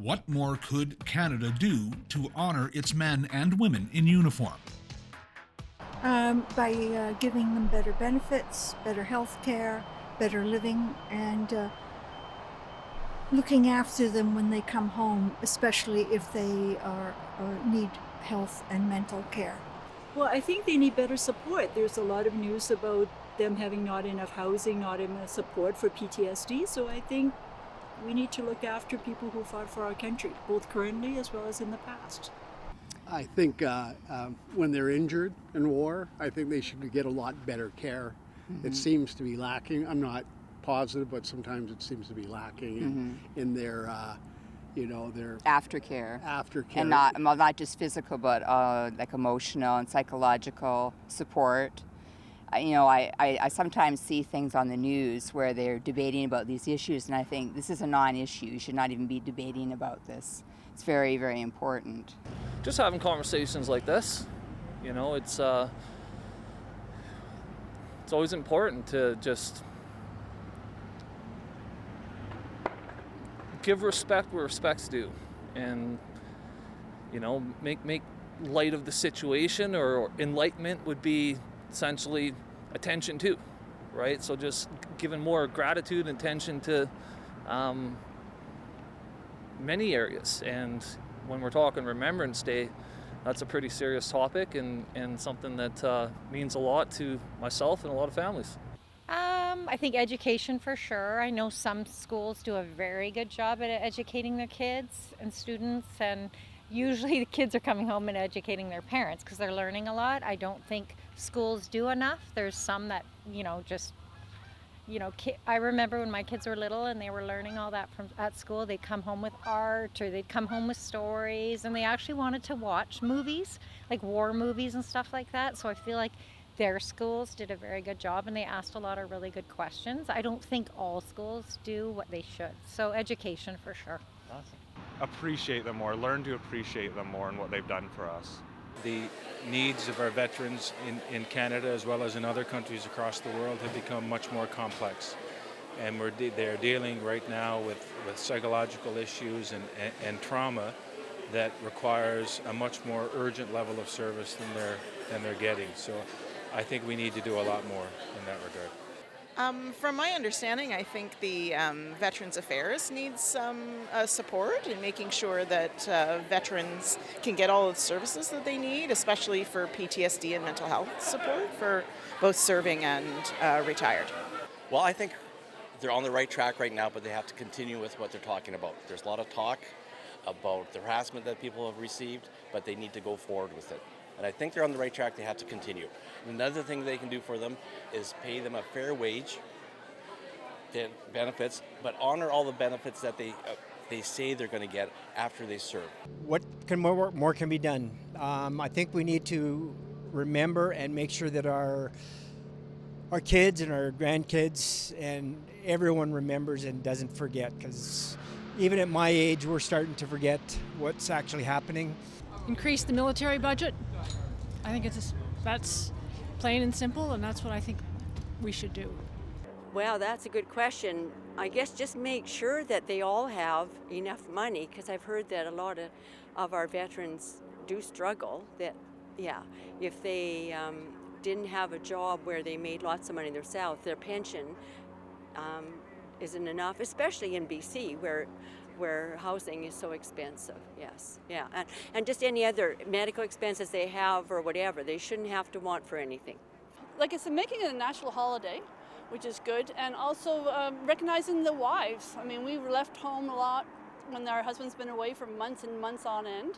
What more could Canada do to honor its men and women in uniform? By giving them better benefits, better health care, better living, and looking after them when they come home, especially if they need health and mental care. Well, I think they need better support. There's a lot of news about them having not enough housing, not enough support for PTSD, so I think we need to look after people who fought for our country, both currently as well as in the past. I think when they're injured in war, I think they should get a lot better care. Mm-hmm. It seems to be lacking. I'm not positive, but sometimes it seems to be lacking in their, their aftercare. Aftercare, and not just physical, but like emotional and psychological support. I sometimes see things on the news where they're debating about these issues, and I think this is a non-issue. You should not even be debating about this. It's very, very important. Just having conversations like this, it's always important to just give respect where respect's due, and make light of the situation, or enlightenment would be essentially attention to, right? So just giving more gratitude and attention to many areas. And when we're talking Remembrance Day, that's a pretty serious topic and something that means a lot to myself and a lot of families. I think education for sure. I know some schools do a very good job at educating their kids and students, and usually the kids are coming home and educating their parents because they're learning a lot. I don't think schools do enough. There's some that, I remember when my kids were little and they were learning all that at school, they'd come home with art or they'd come home with stories, and they actually wanted to watch movies, like war movies and stuff like that. So I feel like their schools did a very good job, and they asked a lot of really good questions. I don't think all schools do what they should. So education for sure. Awesome. Appreciate them more, learn to appreciate them more and what they've done for us. The needs of our veterans in Canada as well as in other countries across the world have become much more complex. And they're dealing right now with psychological issues and trauma that requires a much more urgent level of service than they're getting. So I think we need to do a lot more in that regard. From my understanding, I think the Veterans Affairs needs some support in making sure that veterans can get all of the services that they need, especially for PTSD and mental health support for both serving and retired. Well, I think they're on the right track right now, but they have to continue with what they're talking about. There's a lot of talk about the harassment that people have received, but they need to go forward with it. And I think they're on the right track. They have to continue. Another thing they can do for them is pay them a fair wage, benefits, but honor all the benefits that they say they're going to get after they serve. What more can be done? I think we need to remember and make sure that our kids and our grandkids and everyone remembers and doesn't forget, because even at my age, we're starting to forget what's actually happening. Increase the military budget. I think that's plain and simple, and that's what I think we should do. Well, that's a good question. I guess just make sure that they all have enough money, because I've heard that a lot of our veterans do struggle. That, if they didn't have a job where they made lots of money themselves, their pension isn't enough, especially in BC where housing is so expensive. Yes, yeah, and just any other medical expenses they have or whatever, they shouldn't have to want for anything. Like I said, making it a national holiday, which is good, and also recognizing the wives. I mean, we've left home a lot when our husband's been away for months and months on end,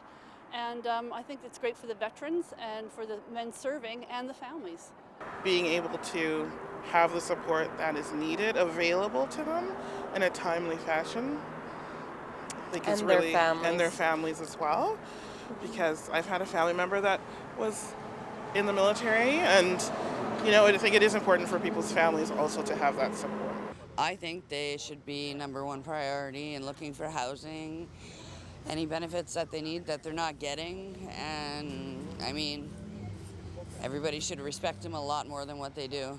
and I think it's great for the veterans and for the men serving and the families. Being able to have the support that is needed available to them in a timely fashion. I think it's really, and their families as well, because I've had a family member that was in the military, and I think it is important for people's families also to have that support. I think they should be number one priority in looking for housing, any benefits that they need that they're not getting, and I mean, everybody should respect them a lot more than what they do.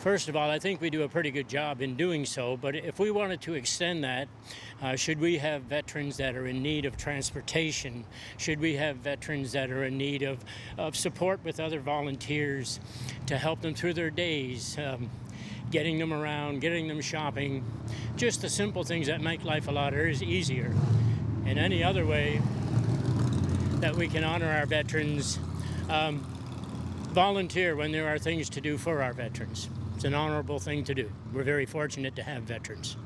First of all, I think we do a pretty good job in doing so, but if we wanted to extend that, should we have veterans that are in need of transportation? Should we have veterans that are in need of support with other volunteers to help them through their days, getting them around, getting them shopping, just the simple things that make life a lot easier. And any other way that we can honor our veterans, volunteer when there are things to do for our veterans. It's an honorable thing to do. We're very fortunate to have veterans.